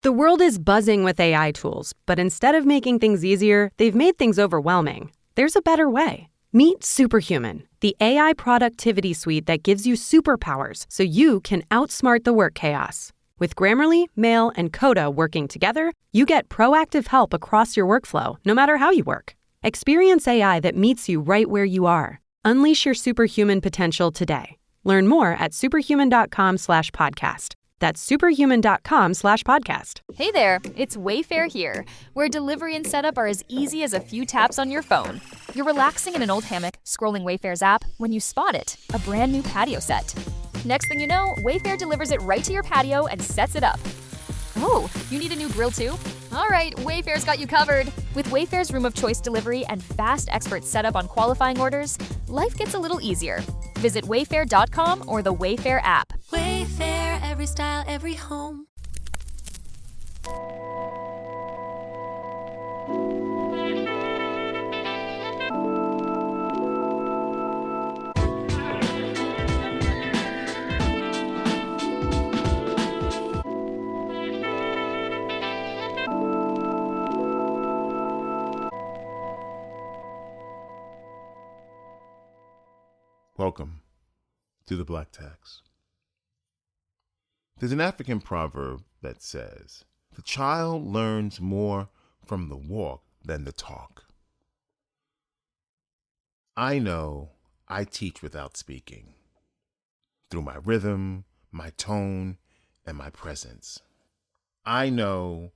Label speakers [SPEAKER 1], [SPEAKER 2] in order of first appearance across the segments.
[SPEAKER 1] The world is buzzing with AI tools, but instead of making things easier, they've made things overwhelming. There's a better way. Meet Superhuman, the AI productivity suite that gives you superpowers so you can outsmart the work chaos. With Grammarly, Mail, and Coda working together, you get proactive help across your workflow, no matter how you work. Experience AI that meets you right where you are. Unleash your superhuman potential today. Learn more at superhuman.com/podcast. That's superhuman.com/podcast.
[SPEAKER 2] Hey there, it's Wayfair here, where delivery and setup are as easy as a few taps on your phone. You're relaxing in an old hammock, scrolling Wayfair's app, when you spot it, a brand new patio set. Next thing you know, Wayfair delivers it right to your patio and sets it up. Oh, you need a new grill too? All right, Wayfair's got you covered. With Wayfair's Room of Choice delivery and fast expert setup on qualifying orders, life gets a little easier. Visit wayfair.com or the Wayfair app.
[SPEAKER 3] Wayfair, every style, every home.
[SPEAKER 4] Welcome to the Black Tax. There's an African proverb that says, "The child learns more from the walk than the talk." I know I teach without speaking, through my rhythm, my tone, and my presence. I know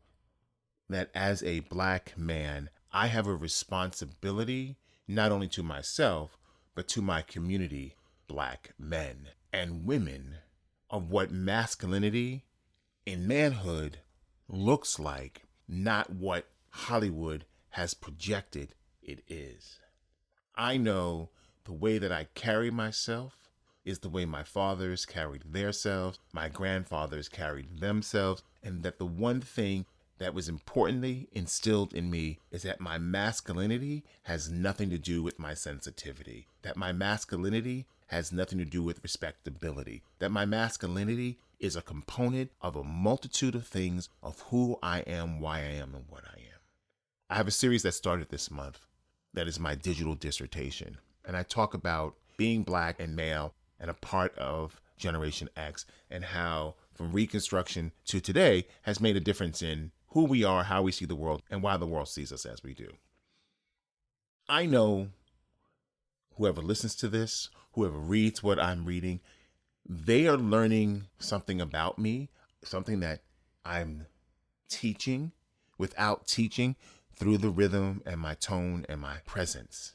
[SPEAKER 4] that as a Black man, I have a responsibility not only to myself, but to my community, Black men and women, of what masculinity in manhood looks like, not what Hollywood has projected it is. I know the way that I carry myself is the way my fathers carried theirselves, my grandfathers carried themselves, and that the one thing that was importantly instilled in me is that my masculinity has nothing to do with my sensitivity, that my masculinity has nothing to do with respectability, that my masculinity is a component of a multitude of things of who I am, why I am, and what I am. I have a series that started this month that is my digital dissertation, and I talk about being Black and male and a part of Generation X and how from Reconstruction to today has made a difference in who we are, how we see the world, and why the world sees us as we do. I know whoever listens to this, whoever reads what I'm reading, they are learning something about me, something that I'm teaching without teaching through the rhythm and my tone and my presence.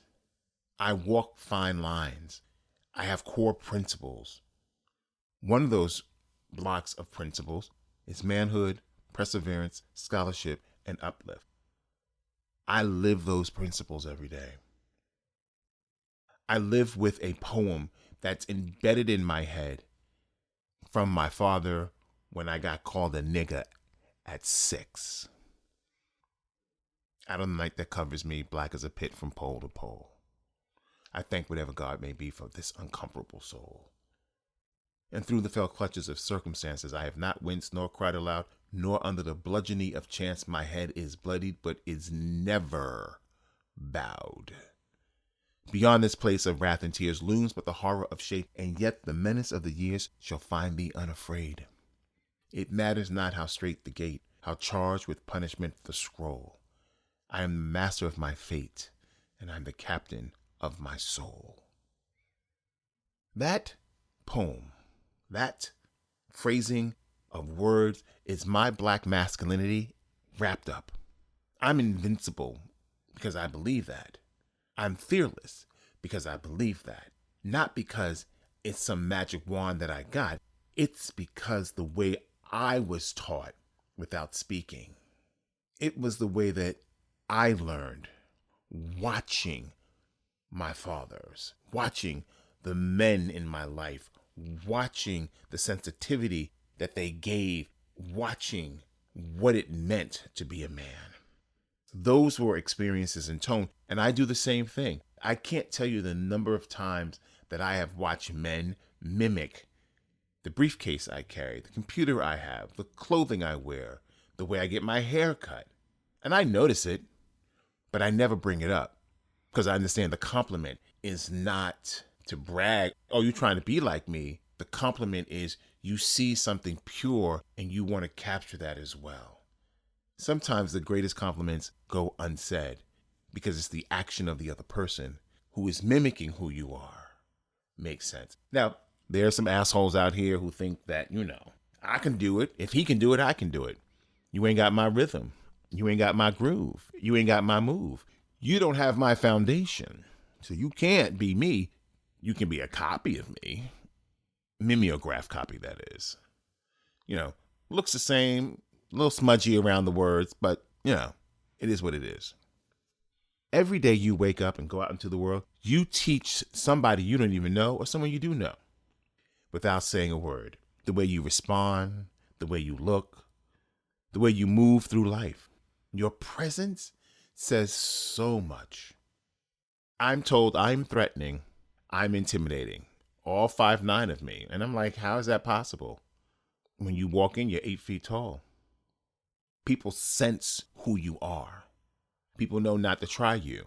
[SPEAKER 4] I walk fine lines. I have core principles. One of those blocks of principles is manhood, perseverance, scholarship, and uplift. I live those principles every day. I live with a poem that's embedded in my head from my father when I got called a nigga at 6. Out of the night that covers me, black as a pit from pole to pole. I thank whatever God may be for this uncomfortable soul. And through the fell clutches of circumstances, I have not winced nor cried aloud, nor under the bludgeoning of chance my head is bloodied, but is never bowed. Beyond this place of wrath and tears looms but the horror of shade, and yet the menace of the years shall find me unafraid. It matters not how straight the gate, how charged with punishment the scroll. I am the master of my fate, and I'm the captain of my soul. That poem, that phrasing of words is my black masculinity wrapped up. I'm invincible because I believe that. I'm fearless because I believe that. Not because it's some magic wand that I got. It's because the way I was taught without speaking. It was the way that I learned watching my fathers, watching the men in my life, watching the sensitivity that they gave, watching what it meant to be a man. Those were experiences in tone, and I do the same thing. I can't tell you the number of times that I have watched men mimic the briefcase I carry, the computer I have, the clothing I wear, the way I get my hair cut. And I notice it, but I never bring it up because I understand the compliment is not to brag. Oh, you're trying to be like me. The compliment is you see something pure and you want to capture that as well. Sometimes the greatest compliments go unsaid because it's the action of the other person who is mimicking who you are. Makes sense. Now, there are some assholes out here who think that, I can do it. If he can do it, I can do it. You ain't got my rhythm. You ain't got my groove. You ain't got my move. You don't have my foundation. So you can't be me. You can be a copy of me. Mimeograph copy, that is. Looks the same, a little smudgy around the words, but, it is what it is. Every day you wake up and go out into the world, you teach somebody you don't even know or someone you do know without saying a word. The way you respond, the way you look, the way you move through life. Your presence says so much. I'm told I'm threatening, I'm intimidating, all 5'9" of me. And I'm like, how is that possible? When you walk in, you're 8 feet tall. People sense who you are. People know not to try you.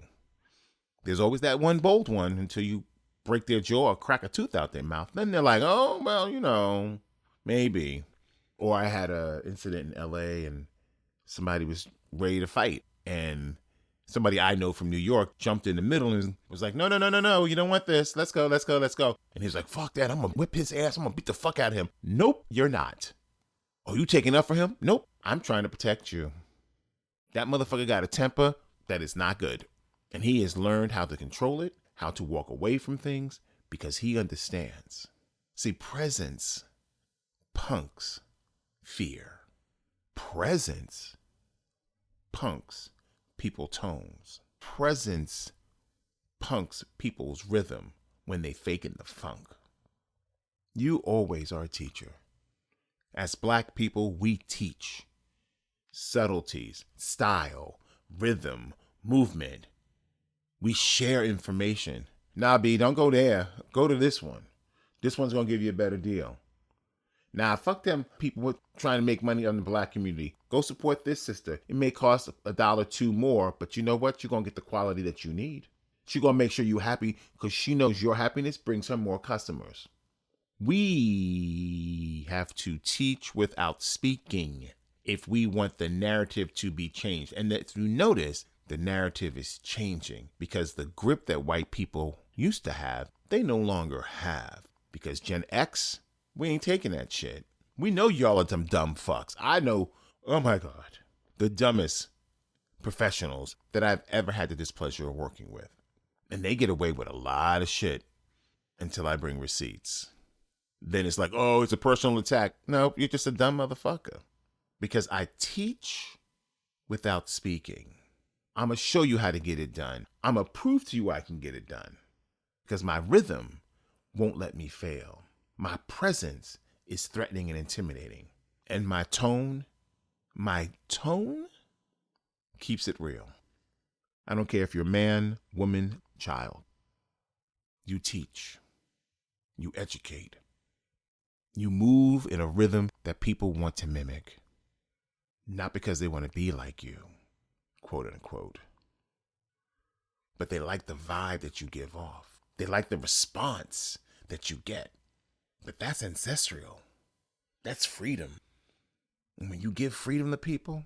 [SPEAKER 4] There's always that one bold one until you break their jaw or crack a tooth out their mouth. Then they're like, oh, well, maybe. Or I had an incident in LA and somebody was ready to fight. And somebody I know from New York jumped in the middle and was like, no, you don't want this. Let's go. And he's like, fuck that. I'm going to whip his ass. I'm going to beat the fuck out of him. Nope, you're not. Oh, you taking up for him? Nope, I'm trying to protect you. That motherfucker got a temper that is not good. And he has learned how to control it, how to walk away from things, because he understands. See, presence punks fear. Presence punks people tones. Presence punks people's rhythm when they faking the funk. You always are a teacher. As Black people, we teach. Subtleties, style, rhythm, movement. We share information. Nah, B, don't go there. Go to this one. This one's going to give you a better deal. Nah, fuck them people who are trying to make money on the Black community. Go support this sister. It may cost $1 or $2 more, but you know what? You're going to get the quality that you need. She's going to make sure you're happy because she knows your happiness brings her more customers. We have to teach without speaking if we want the narrative to be changed. And that you notice the narrative is changing because the grip that white people used to have, they no longer have. Because Gen X, we ain't taking that shit. We know y'all are some dumb fucks. I know, oh my God, the dumbest professionals that I've ever had the displeasure of working with. And they get away with a lot of shit until I bring receipts. Then it's like, oh, it's a personal attack. No, you're just a dumb motherfucker. Because I teach without speaking. I'm going to show you how to get it done. I'm going to prove to you I can get it done. Because my rhythm won't let me fail. My presence is threatening and intimidating. And my tone keeps it real. I don't care if you're man, woman, child. You teach. You educate. You move in a rhythm that people want to mimic. Not because they want to be like you, quote unquote. But they like the vibe that you give off. They like the response that you get. But that's ancestral. That's freedom. And when you give freedom to people,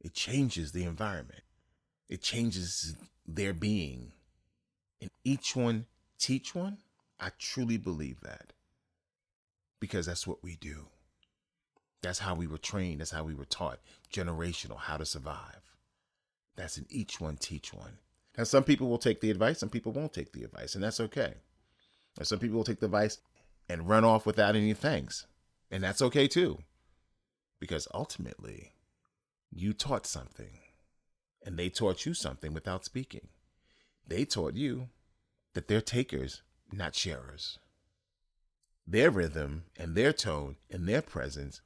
[SPEAKER 4] it changes the environment. It changes their being. And each one teach one. I truly believe that. Because that's what we do. That's how we were trained. That's how we were taught. Generational, how to survive. That's in each one teach one. Now, some people will take the advice. Some people won't take the advice. And that's okay. And some people will take the advice and run off without any thanks. And that's okay too. Because ultimately, you taught something. And they taught you something without speaking. They taught you that they're takers, not sharers. Their rhythm and their tone and their presence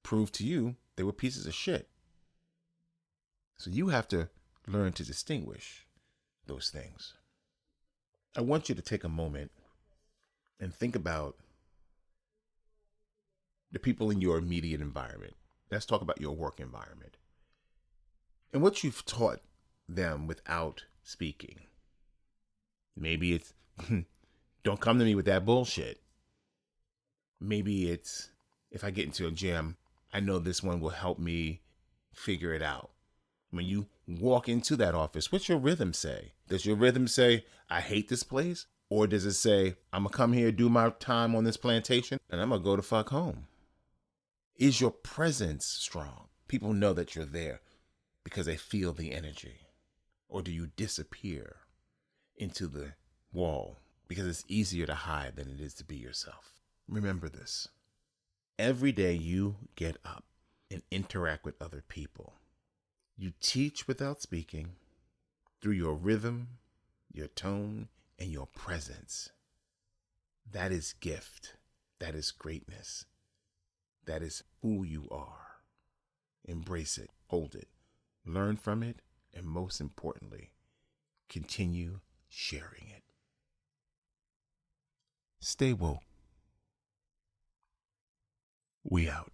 [SPEAKER 4] proved to you they were pieces of shit. So you have to learn to distinguish those things. I want you to take a moment and think about the people in your immediate environment. Let's talk about your work environment and what you've taught them without speaking. Maybe it's, don't come to me with that bullshit. Maybe it's, if I get into a jam, I know this one will help me figure it out. When you walk into that office, what's your rhythm say? Does your rhythm say, I hate this place? Or does it say, I'm going to come here, do my time on this plantation, and I'm going to go the fuck home? Is your presence strong? People know that you're there because they feel the energy. Or do you disappear into the wall because it's easier to hide than it is to be yourself? Remember this. Every day you get up and interact with other people, you teach without speaking through your rhythm, your tone, and your presence. That is gift. That is greatness. That is who you are. Embrace it, hold it, learn from it, and most importantly, continue sharing it. Stay woke. We out.